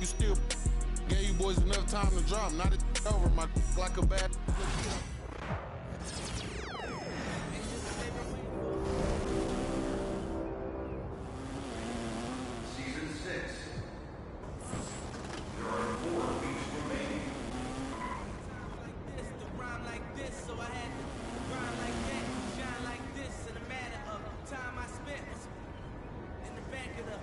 You still gave you boys enough time to drop. Not it over my like a bad. Season 6. There are 4 weeks remaining. The rhyme like this, so I had to grind like that, shine like this. In a matter of time I spent was in the back of the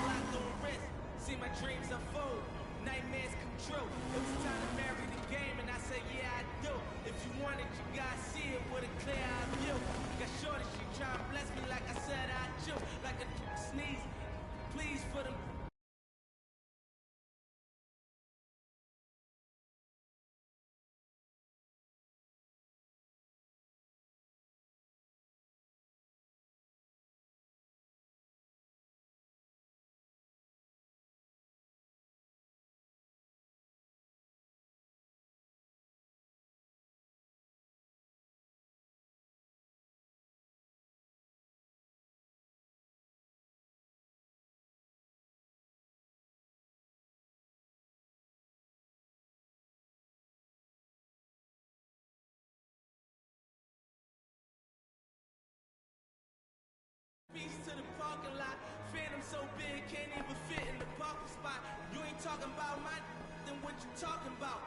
block on rest. See my dreams unfold, nightmares come true. It was time to marry the game, and I said, yeah, I do. If you want it, you gotta see it with a clear eye view. Got shorty, she try and bless me like I said I do. Like a sneeze, please for them. Beast to the parking lot, phantom so big, can't even fit in the parking spot. You ain't talking about my then what you talking about?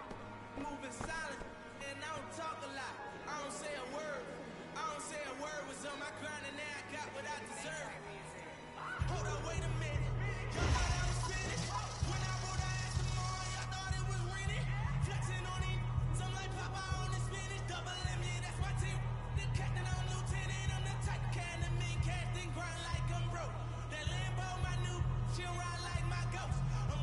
Moving silent, and I don't talk a lot. I don't say a word. I don't say a word. Was on my grind and now I got what I deserve. Hold up, wait a minute. Y'all thought I was finished? When I wrote I asked them all, y'all thought it was rented? Flexing on these, some like Papa on the spinach. Double M, yeah, that's my team. The captain, I'm lieutenant. I'm the type of cat that mean casting, grind like I'm broke. That Lambo, my new, she'll ride like my ghost. I'm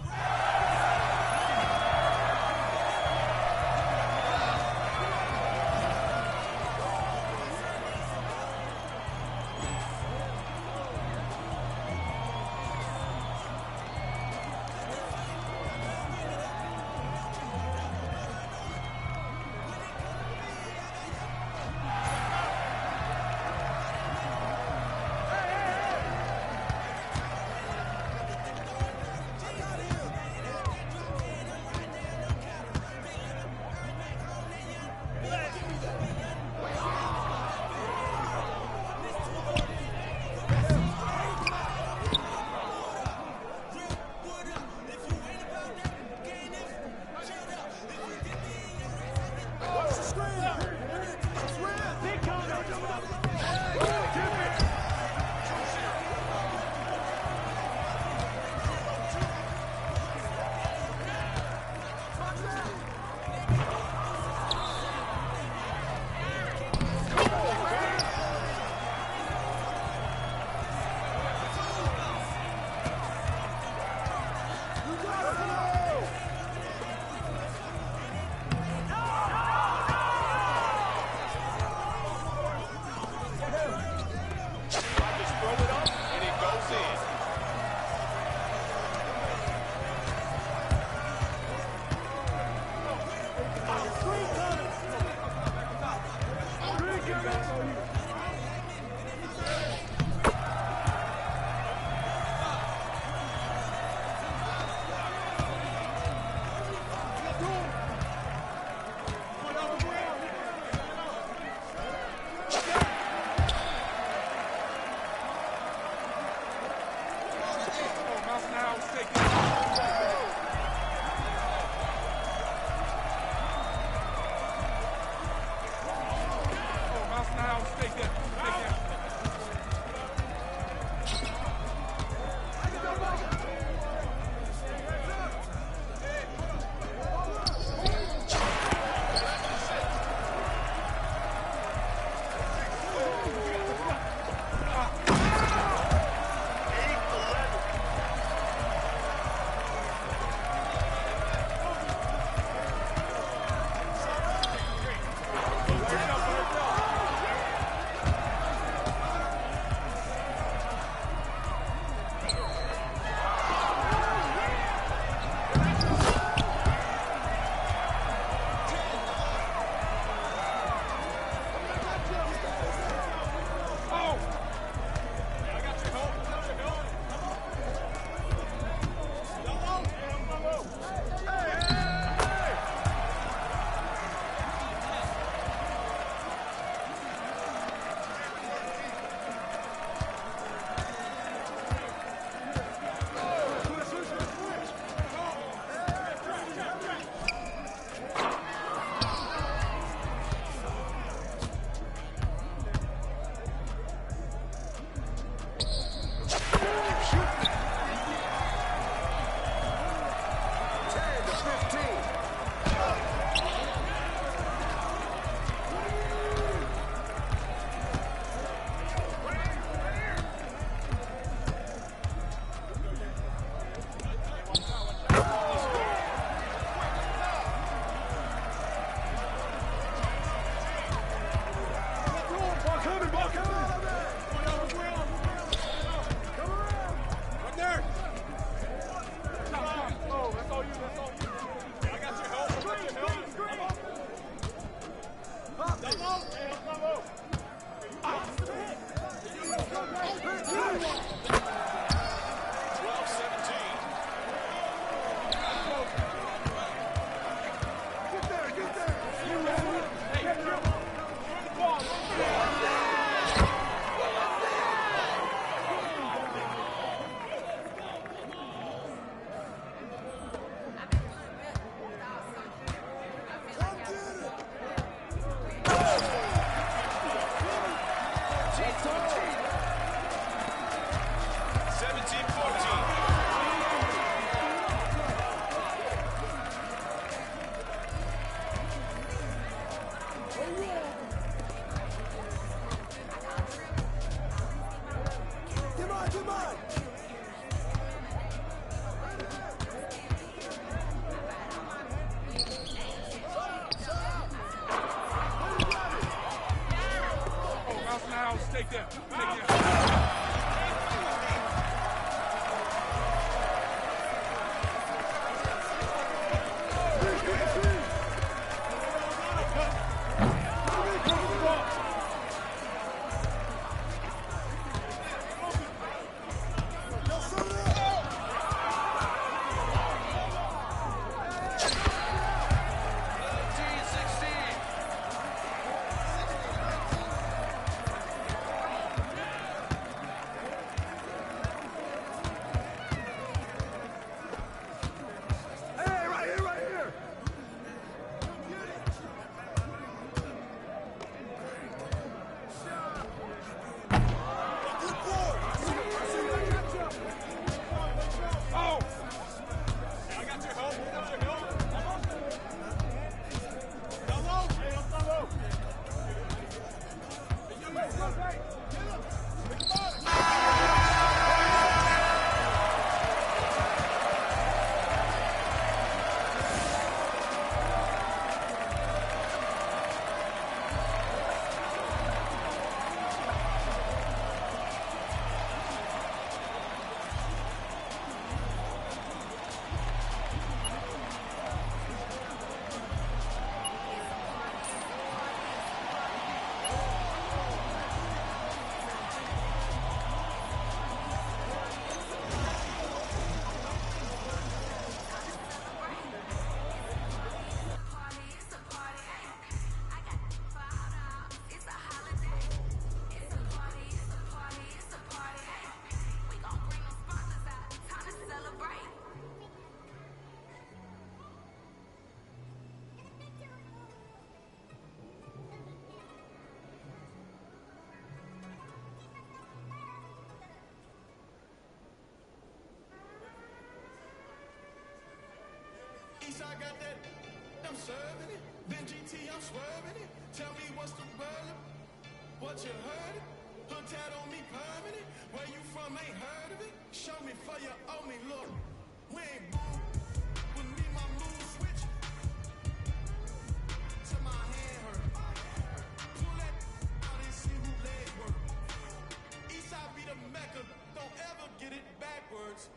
got that, I'm serving it. Then GT, I'm swerving it. Tell me what's the word? What you heard? Hood tat on me permanent. Where you from? Ain't heard of it. Show me for you owe me. Look, we ain't boo. With me, my mood switch. To my hand hurt. Pull that out and see who leg work. Eastside be the Mecca. Don't ever get it backwards.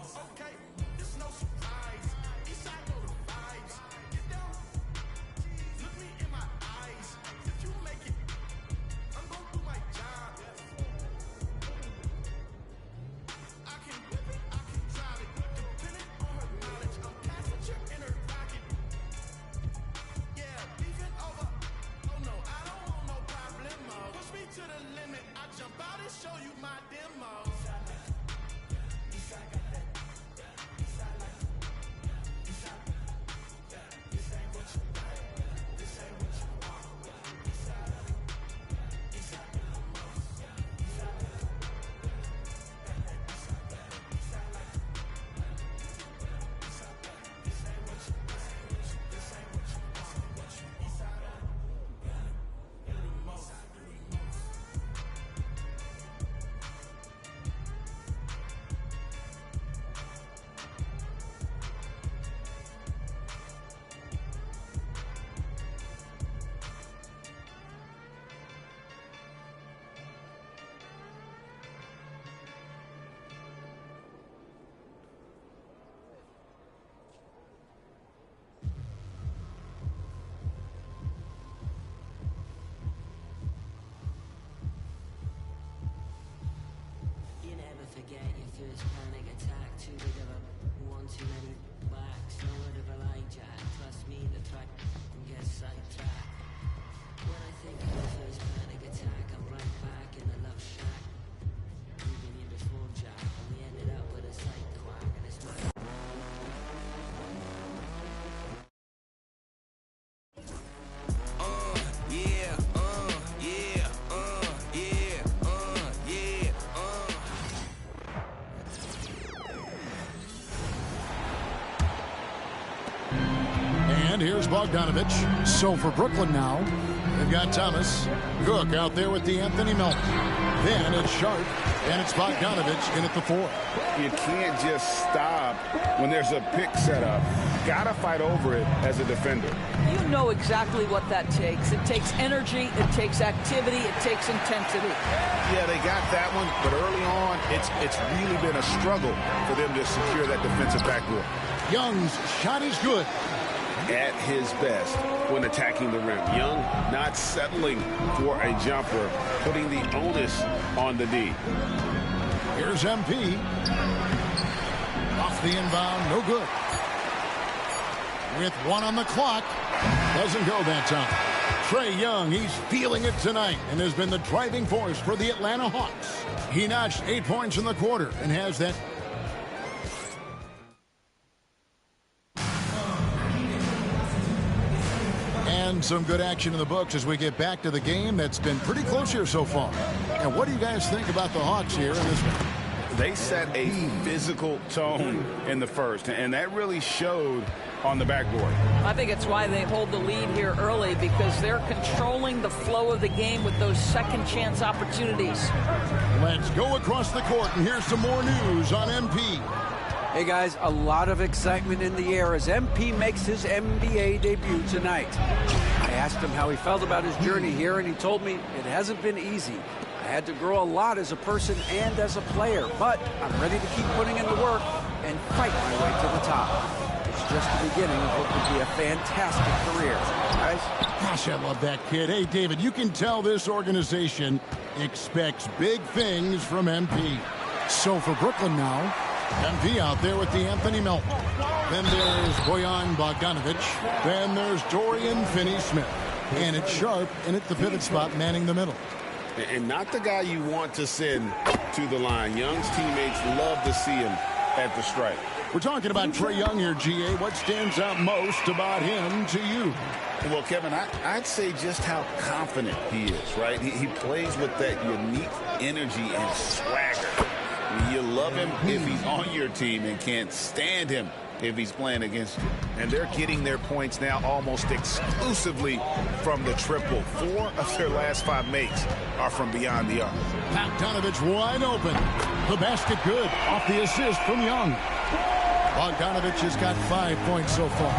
Okay, it's no surprise. Eastside know the vibes. Get down, look me in my eyes. If you make it, I'm gonna do my job. I can whip it, I can drive it. Depending on her knowledge, I'm passenger in her pocket. Yeah, beefing over. Oh no, I don't want no problemo. Push me to the limit. I jump out and show you my demo. You never forget your first panic attack. Too big of a one too many backs. No word of Elijah. Trust me, the track can get sidetracked. When I think of the first panic attack, I'm right back in the love shack. Leaving you before Jack, and we ended up with a sight quack. And it's my And here's Bogdanovich. So for Brooklyn now, they've got Thomas. Cook out there with D'Anthony Melton. Then it's Sharp, and it's Bogdanovich in at the 4. You can't just stop when there's a pick set up. Gotta fight over it as a defender. You know exactly what that takes. It takes energy, it takes activity, it takes intensity. Yeah, they got that one, but early on, it's really been a struggle for them to secure that defensive backboard. Young's shot is good. At his best when attacking the rim. Young not settling for a jumper, putting the onus on the D. Here's MP. Off the inbound, no good. With 1 on the clock, doesn't go that time. Trae Young, he's feeling it tonight and has been the driving force for the Atlanta Hawks. He notched 8 points in the quarter and has that. And some good action in the books as we get back to the game that's been pretty close here so far. And what do you guys think about the Hawks here in this one? They set a physical tone in the first, and that really showed on the backboard. I think it's why they hold the lead here early, because they're controlling the flow of the game with those second chance opportunities. Let's go across the court, and here's some more news on MP. Hey guys, a lot of excitement in the air as MP makes his NBA debut tonight. I asked him how he felt about his journey here, and he told me it hasn't been easy. I had to grow a lot as a person and as a player, but I'm ready to keep putting in the work and fight my way to the top. It's just the beginning of what could be a fantastic career. Guys? Gosh, I love that kid. Hey, David, you can tell this organization expects big things from MP. So for Brooklyn now, MP out there with D'Anthony Melton. Then there's Bojan Bogdanovich. Then there's Dorian Finney-Smith. And it's Sharp in at the pivot spot, manning the middle. And not the guy you want to send to the line. Young's teammates love to see him at the stripe. We're talking about Trae Young here, GA. What stands out most about him to you? Well, Kevin, I'd say just how confident he is, right? He plays with that unique energy and swagger. You love him if he's on your team and can't stand him if he's playing against you. And they're getting their points now almost exclusively from the triple. 4 of their last 5 makes are from beyond the arc. Bogdanovich wide open. The basket good off the assist from Young. Bogdanovich has got 5 points so far.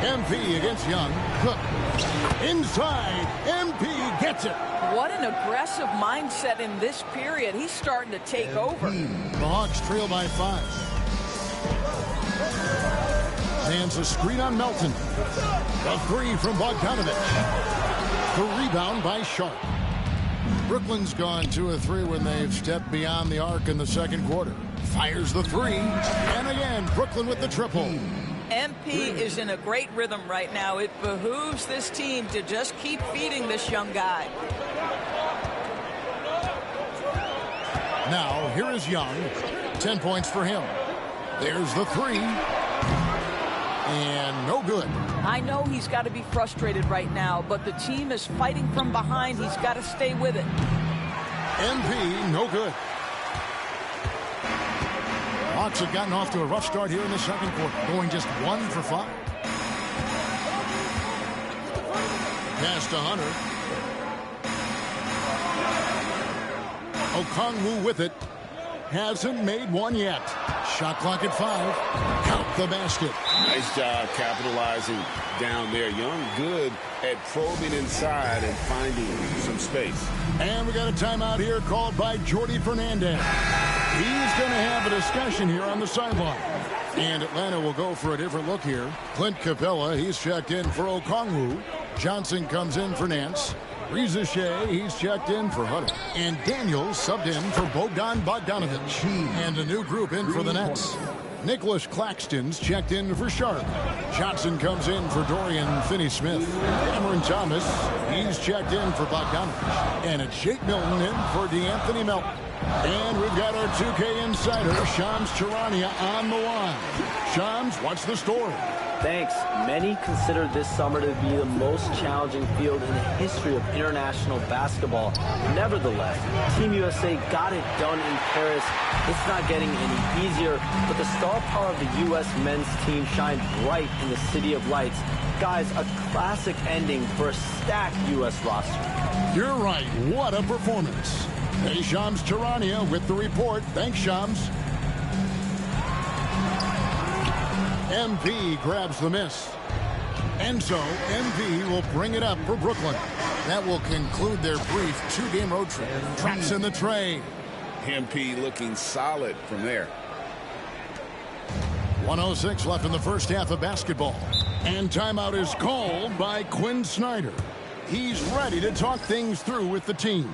MP against Young. Cook. Inside. MP gets it. What an aggressive mindset in this period. He's starting to take over. The Hawks trail by 5. Hands a screen on Melton. A 3 from Bogdanovich. The rebound by Sharp. Brooklyn's gone 2 of 3 when they've stepped beyond the arc in the second quarter. Fires the 3. And again, Brooklyn with the triple. MP is in a great rhythm right now. It behooves this team to just keep feeding this young guy. Now, here is Young. 10 points for him. There's the 3. And no good. I know he's got to be frustrated right now, but the team is fighting from behind. He's got to stay with it. MP, no good. Hawks have gotten off to a rough start here in the second quarter, going just 1 for 5. Pass to Hunter. Okongwu with it. Hasn't made one yet. Shot clock at 5. Count the basket. Nice job capitalizing down there. Young good at probing inside and finding some space. And we got a timeout here called by Jordi Fernandez. He's going to have a discussion here on the sideline. And Atlanta will go for a different look here. Clint Capella, he's checked in for Okongwu. Johnson comes in for Nance. Reza Shea, he's checked in for Hunter. And Daniels subbed in for Bogdan Bogdanovich. And a new group in for the Nets. Nicholas Claxton's checked in for Sharp. Johnson comes in for Dorian Finney-Smith. Cameron Thomas, he's checked in for Bogdanovich. And it's Jake Milton in for DeAnthony Melton. And we've got our 2K insider, Shams Charania, on the line. Shams, what's the story? Thanks. Many consider this summer to be the most challenging field in the history of international basketball. Nevertheless, Team USA got it done in Paris. It's not getting any easier, but the star power of the U.S. men's team shined bright in the City of Lights. Guys, a classic ending for a stacked U.S. roster. You're right. What a performance. Hey, Shams Charania with the report. Thanks, Shams. MP grabs the miss. And so MP will bring it up for Brooklyn. That will conclude their brief 2-game road trip. Traps in the tray. MP looking solid from there. 1:06 left in the first half of basketball. And timeout is called by Quinn Snyder. He's ready to talk things through with the team.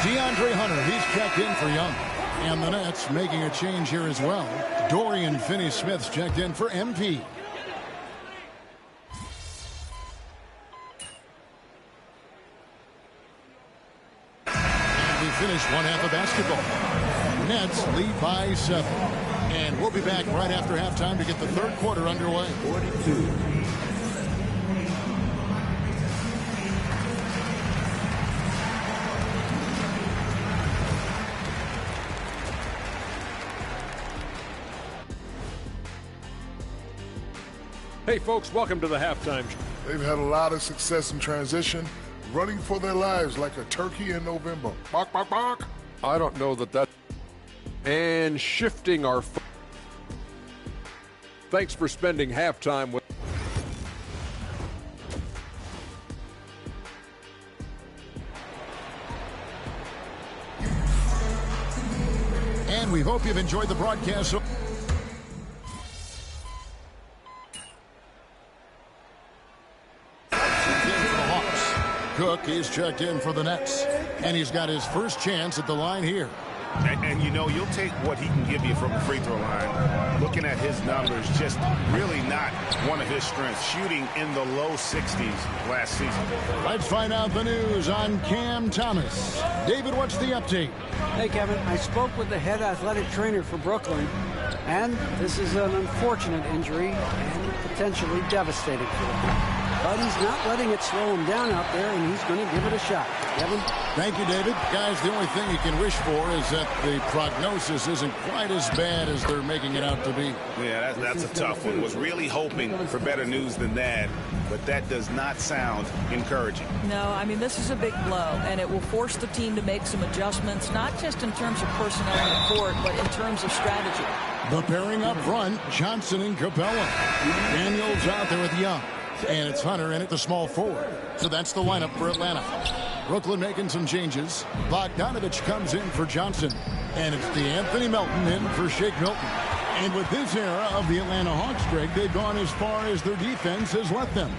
DeAndre Hunter, he's checked in for Young. And the Nets making a change here as well. Dorian Finney-Smith's checked in for MP. And we finish one half of basketball. Nets lead by 7. And we'll be back right after halftime to get the third quarter underway. 42. Hey folks, welcome to the halftime show. They've had a lot of success in transition, running for their lives like a turkey in November. Bark, bark, bark. I don't know that. And shifting our. Thanks for spending halftime with. And we hope you've enjoyed the broadcast. Cook is checked in for the Nets. And he's got his first chance at the line here. And you know, you'll take what he can give you from the free throw line. Looking at his numbers, just really not one of his strengths. Shooting in the low 60s last season. Let's find out the news on Cam Thomas. David, what's the update? Hey, Kevin, I spoke with the head athletic trainer for Brooklyn, and this is an unfortunate injury and potentially devastating for them. But he's not letting it slow him down out there, and he's going to give it a shot. Kevin? Thank you, David. Guys, the only thing you can wish for is that the prognosis isn't quite as bad as they're making it out to be. Yeah, that's a tough one. Was really hoping for better news than that, but that does not sound encouraging. No, I mean, this is a big blow, and it will force the team to make some adjustments, not just in terms of personnel on the court, but in terms of strategy. The pairing up front, Johnson and Capella. Daniels out there with Young. And it's Hunter in at the small forward. So that's the lineup for Atlanta. Brooklyn making some changes. Bogdanovich comes in for Johnson. And it's DeAnthony Melton in for Shake Milton. And with this era of the Atlanta Hawks, Greg, they've gone as far as their defense has let them.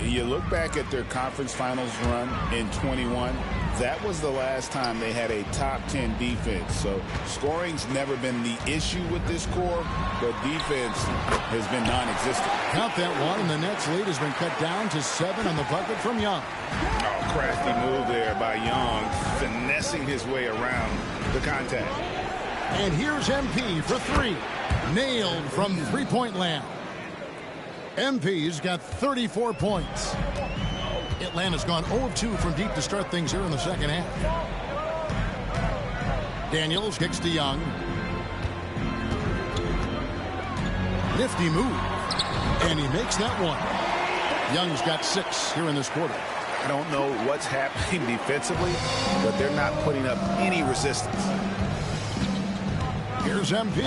You look back at their conference finals run in 21. That was the last time they had a top 10 defense. So scoring's never been the issue with this core, but defense has been non-existent. Count that one, and the Nets' lead has been cut down to 7 on the bucket from Young. Oh, crafty move there by Young, finessing his way around the contact. And here's MP for 3. Nailed from three-point land. MP's got 34 points. Atlanta's gone 0-2 from deep to start things here in the second half. Daniels kicks to Young. Nifty move. And he makes that one. Young's got 6 here in this quarter. I don't know what's happening defensively, but they're not putting up any resistance. Here's MP.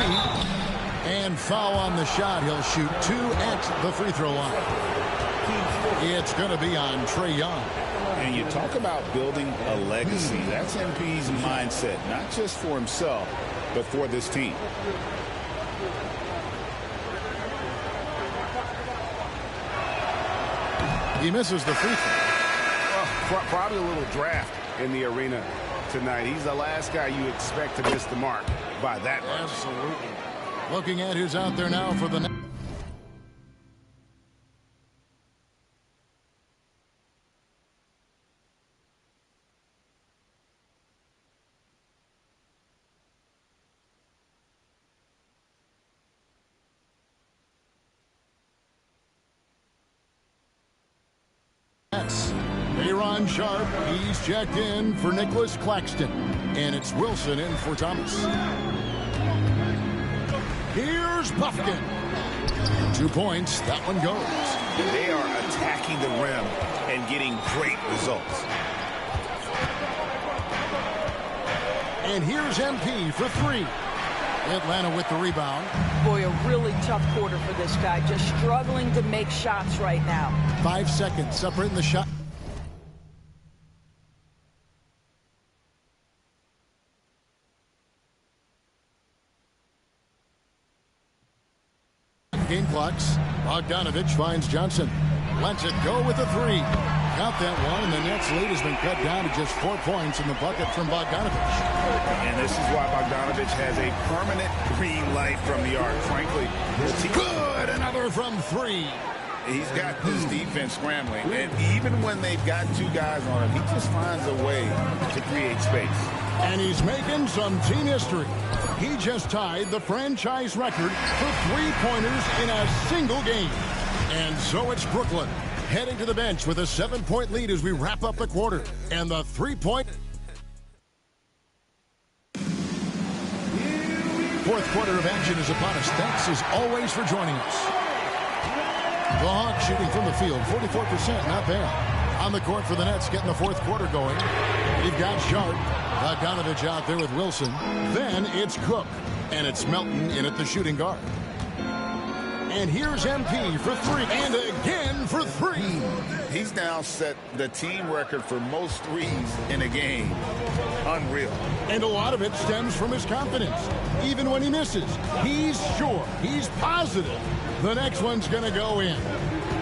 And foul on the shot. He'll shoot 2 at the free throw line. It's going to be on Trae Young. And you talk about building a legacy. That's MP's mindset, not just for himself, but for this team. He misses the free throw. Well, probably a little draft in the arena tonight. He's the last guy you expect to miss the mark by that much. Absolutely. Looking at who's out there now for the Aaron Sharp, he's checked in for Nicholas Claxton. And it's Wilson in for Thomas. Here's Buffkin. 2 points. That one goes. They are attacking the rim and getting great results. And here's MP for 3. Atlanta with the rebound. Boy, a really tough quarter for this guy. Just struggling to make shots right now. 5 seconds separating the shot. Game clocks. Bogdanovich finds Johnson. Lets it go with a 3. Count that one, and the Nets' lead has been cut down to just 4 points in the bucket from Bogdanovich. And this is why Bogdanovich has a permanent green light from the arc. Frankly, good. Another from 3. He's got this defense scrambling, and even when they've got 2 guys on him, he just finds a way to create space. And he's making some team history. He just tied the franchise record for 3-pointers in a single game. And so it's Brooklyn heading to the bench with a 7-point lead as we wrap up the quarter. And the 3-point. Fourth quarter of action is upon us. Thanks as always for joining us. The Hawks shooting from the field, 44%, not bad. On the court for the Nets, getting the fourth quarter going. We've got Sharp, Bogdanovich out there with Wilson. Then it's Cook, and it's Melton in at the shooting guard. And here's MP for 3, and again for 3. He's now set the team record for most threes in a game. Unreal. And a lot of it stems from his confidence. Even when he misses, he's sure, he's positive the next one's going to go in.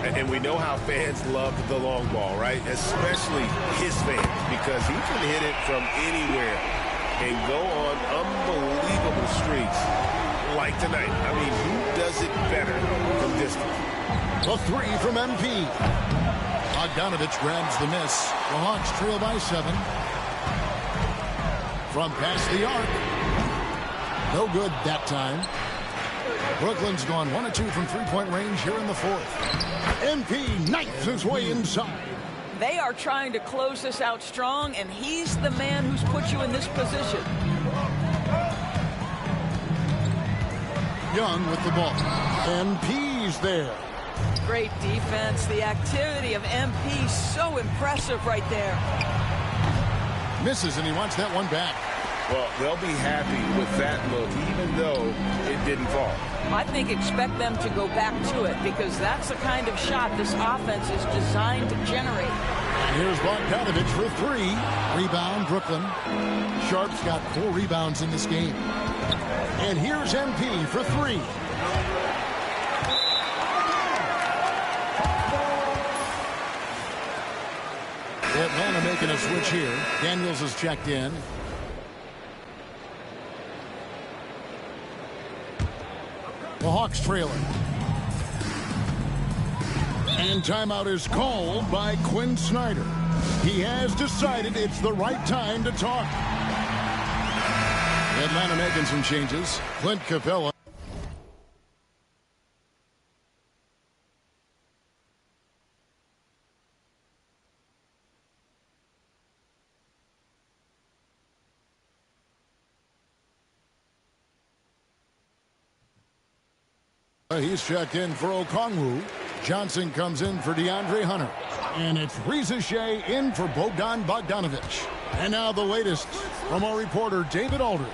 And we know how fans love the long ball, right? Especially his fans, because he can hit it from anywhere. and go on unbelievable streaks like tonight. I mean, who does it better from distance? A three from MP. Bogdanovich grabs the miss. The Hawks trail by 7. From past the arc. No good that time. Brooklyn's gone 1 of 2 from three-point range here in the fourth. MP knifes his way inside. They are trying to close this out strong, and he's the man who's put you in this position. Young with the ball. MP's there. Great defense. The activity of MP, so impressive right there. Misses, and he wants that one back. Well, they'll be happy with that look, even though it didn't fall. I think expect them to go back to it, because that's the kind of shot this offense is designed to generate. Here's Bogdanovich for 3. Rebound, Brooklyn. Sharp's got 4 rebounds in this game. And here's MP for 3. Atlanta making a switch here. Daniels is checked in. The Hawks trailing. And timeout is called by Quinn Snyder. He has decided it's the right time to talk. Atlanta making some changes. Clint Capella. He's checked in for Okongwu. Johnson comes in for DeAndre Hunter. And it's Reza Shea in for Bogdan Bogdanovich. And now the latest from our reporter, David Aldridge.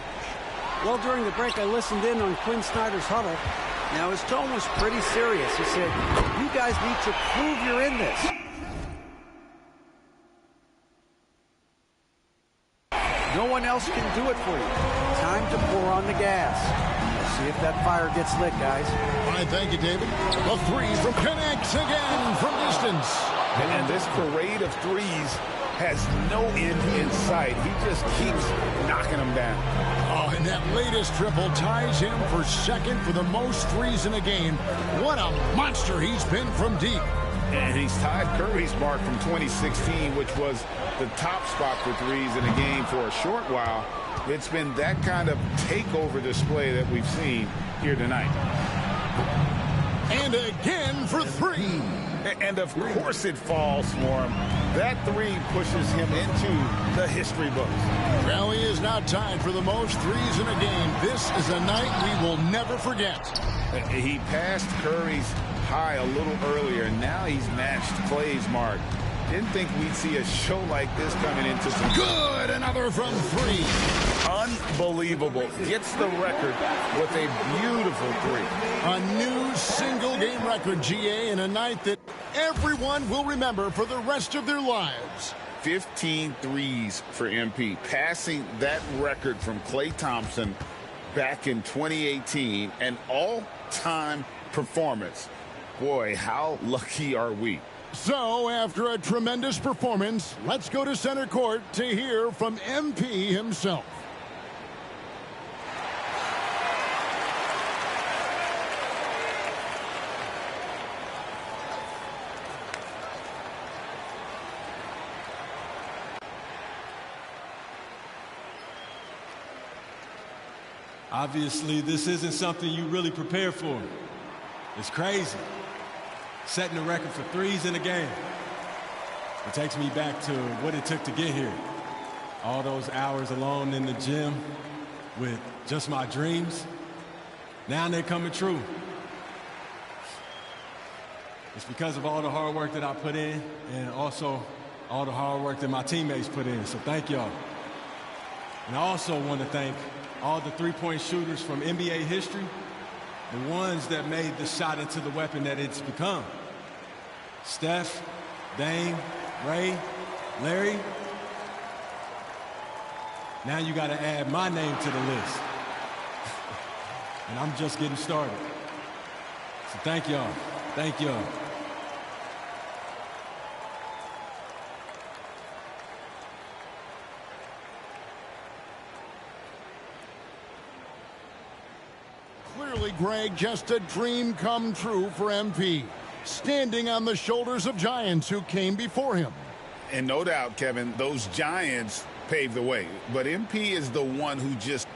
Well, during the break, I listened in on Quinn Snyder's huddle. Now, his tone was pretty serious. He said, you guys need to prove you're in this. No one else can do it for you. Time to pour on the gas. See if that fire gets lit, guys. All right, thank you, David. A 3 from connects again from distance. And this parade of threes has no end in sight. He just keeps knocking them down. Oh, and that latest triple ties him for second for the most threes in a game. What a monster he's been from deep. And he's tied Curry's mark from 2016, which was the top spot for threes in a game for a short while. It's been that kind of takeover display that we've seen here tonight. And again for 3. And of course it falls for him. That 3 pushes him into the history books. Well, he is now tied for the most threes in a game. This is a night we will never forget. He passed Curry's high a little earlier. Now he's matched Clay's mark. Didn't think we'd see a show like this coming into some... Good! Another from 3. Unbelievable. Gets the record with a beautiful 3. A new single-game record, GA, in a night that everyone will remember for the rest of their lives. 15 threes for MP, passing that record from Klay Thompson back in 2018. An all-time performance. Boy, how lucky are we? So, after a tremendous performance, let's go to center court to hear from MP himself. Obviously, this isn't something you really prepare for. It's crazy. Setting the record for threes in a game. It takes me back to what it took to get here. All those hours alone in the gym with just my dreams. Now they're coming true. It's because of all the hard work that I put in and also all the hard work that my teammates put in. So thank y'all. And I also want to thank all the three-point shooters from NBA history, the ones that made the shot into the weapon that it's become. Steph, Dame, Ray, Larry. Now you got to add my name to the list. And I'm just getting started. So thank y'all. Thank y'all. Clearly, Greg, just a dream come true for MP. Standing on the shoulders of giants who came before him. And no doubt, Kevin, those giants paved the way. But MP is the one who just...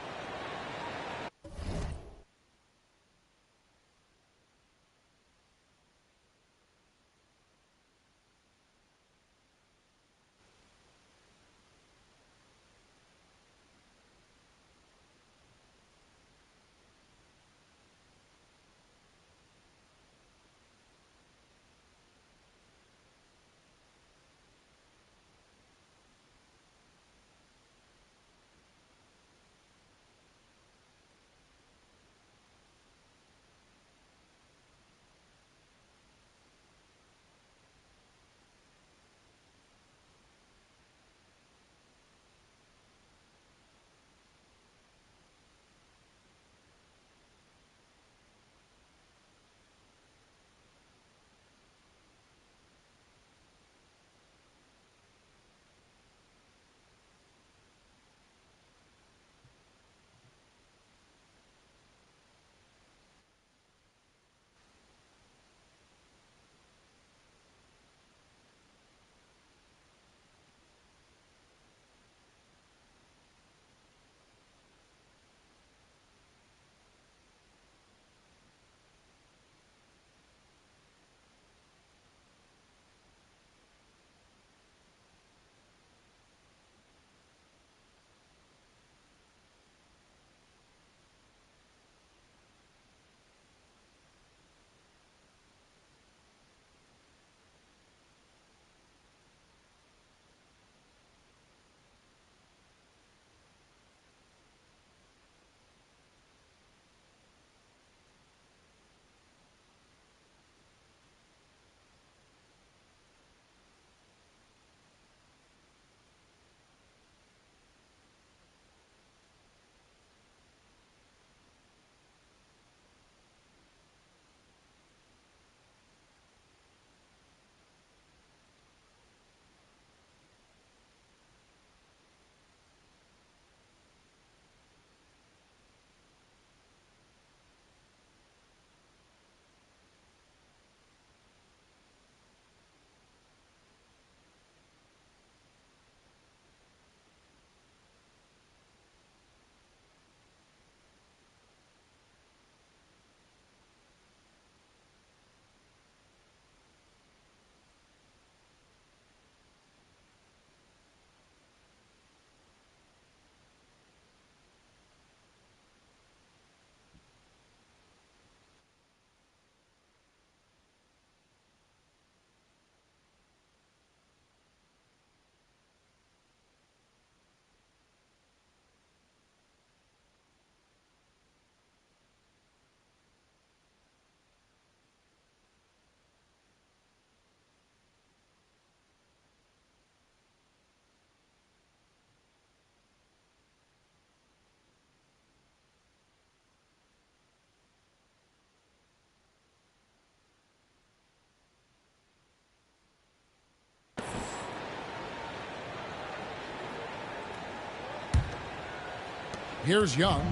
Here's Young.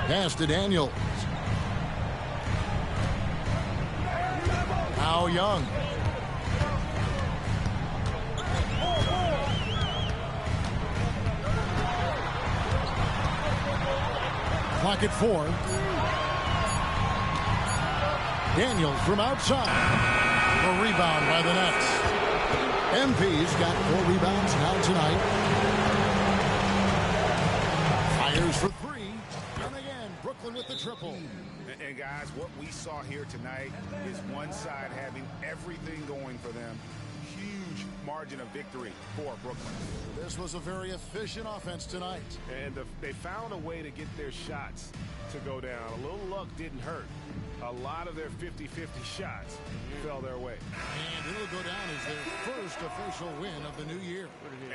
Pass to Daniels. Now Young. Clock at 4. Daniels from outside. A rebound by the Nets. MP's got 4 rebounds now tonight. Fires for 3. And again, Brooklyn with the triple. And guys, what we saw here tonight is one side having everything going for them. Huge margin of victory for Brooklyn. This was a very efficient offense tonight. And they found a way to get their shots to go down. A little luck didn't hurt. A lot of their 50-50 shots fell their way. And it'll go down as their first official win of the new year.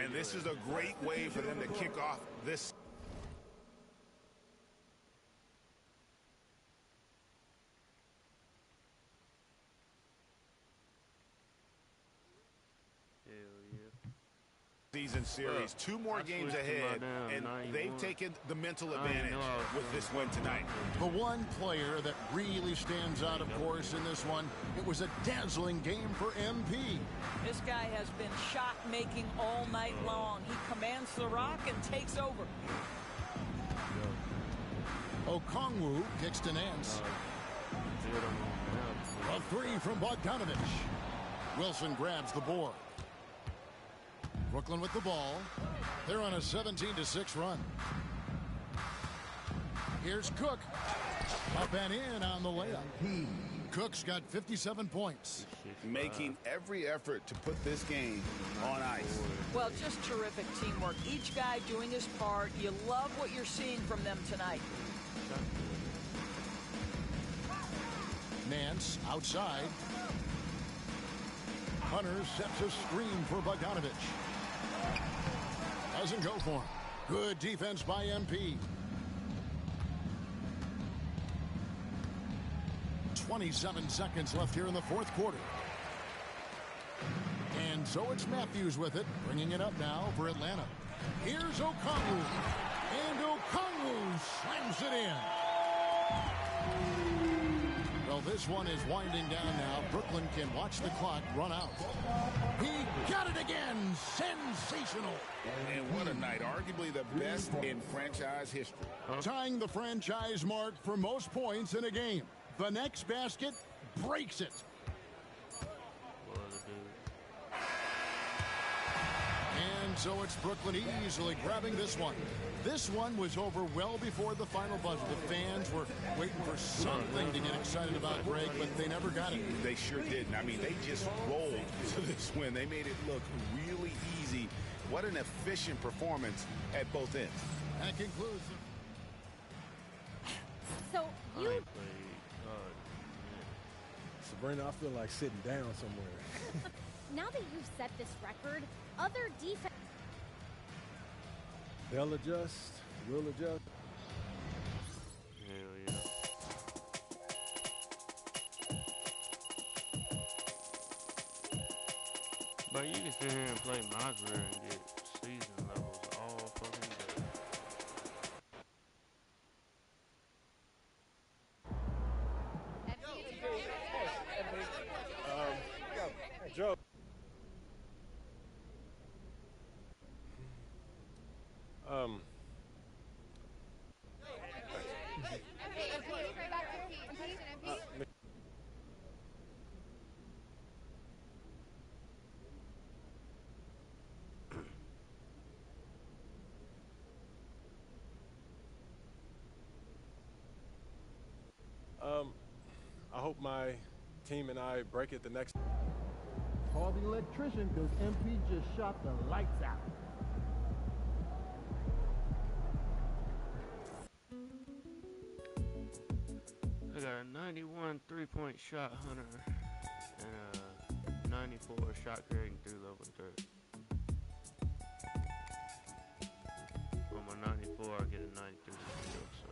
And this is a great way for them to kick off this. postseason series. 2 more games ahead, and they've taken the mental advantage with this win tonight. The one player that really stands out, of course, in this one, it was a dazzling game for MP. This guy has been shot-making all night long. He commands the rock and takes over. Okongwu kicks to Nance. A 3 from Bogdanovich. Wilson grabs the board. Brooklyn with the ball. They're on a 17-6 run. Here's Cook. Up and in on the layup. Cook's got 57 points. Making every effort to put this game on ice. Well, just terrific teamwork. Each guy doing his part. You love what you're seeing from them tonight. Nance outside. Hunter sets a screen for Bogdanovich. Doesn't go for him. Good defense by MP. 27 seconds left here in the fourth quarter. And so it's Matthews with it, bringing it up now for Atlanta. Here's Okongwu. And Okongwu slams it in. Well, this one is winding down now. Brooklyn can watch the clock run out. He got it again. Sensational. And what a night. Arguably the best in franchise history. Tying the franchise mark for most points in a game. The next basket breaks it. And so it's Brooklyn easily grabbing this one. This one was over well before the final buzzer. The fans were waiting for something to get excited about, Greg, but they never got it. They sure didn't. I mean, they just rolled to this win. They made it look really easy. What an efficient performance at both ends. That concludes So you... Sabrina, I feel like sitting down somewhere. Now that you've set this record, other defense... They'll adjust. We'll adjust. Hell yeah. But you can sit here and play my career and get season levels all fucking day. Joe. I hope my team and I break it the next. Call the electrician because MP just shot the lights out. I got a 91 3-point shot, Hunter, and a 94 shot creating through the open third. On my 94, I get a 93 steal, so.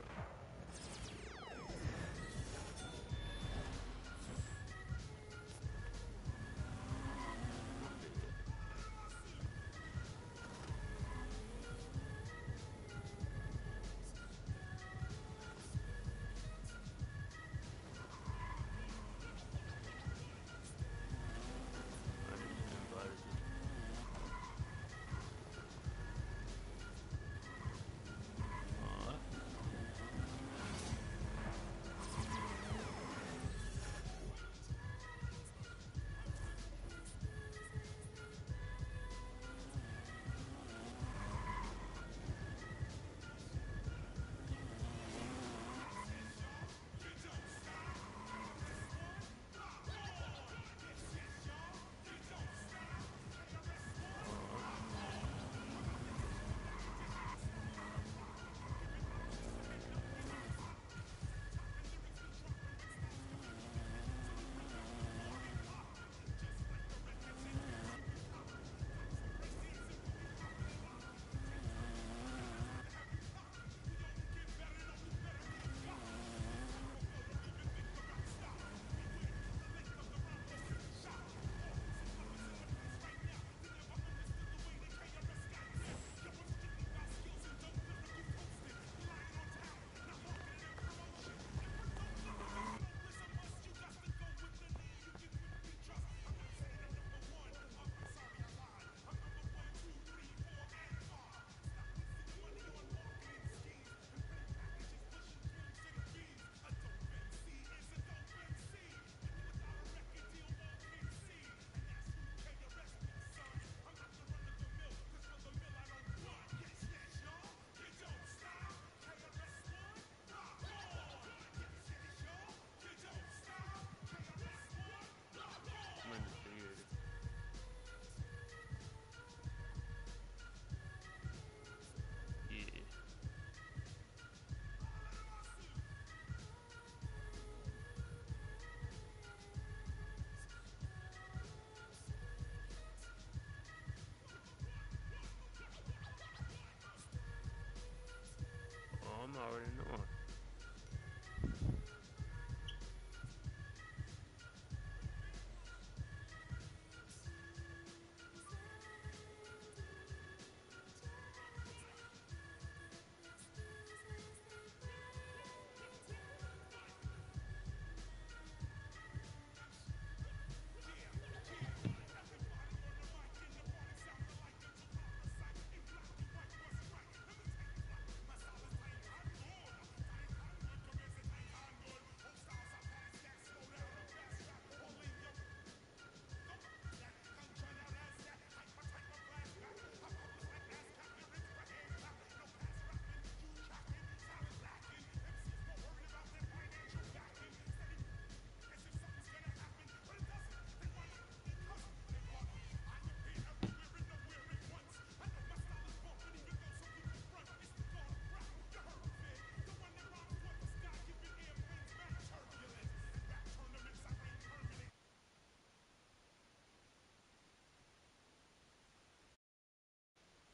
already knowing.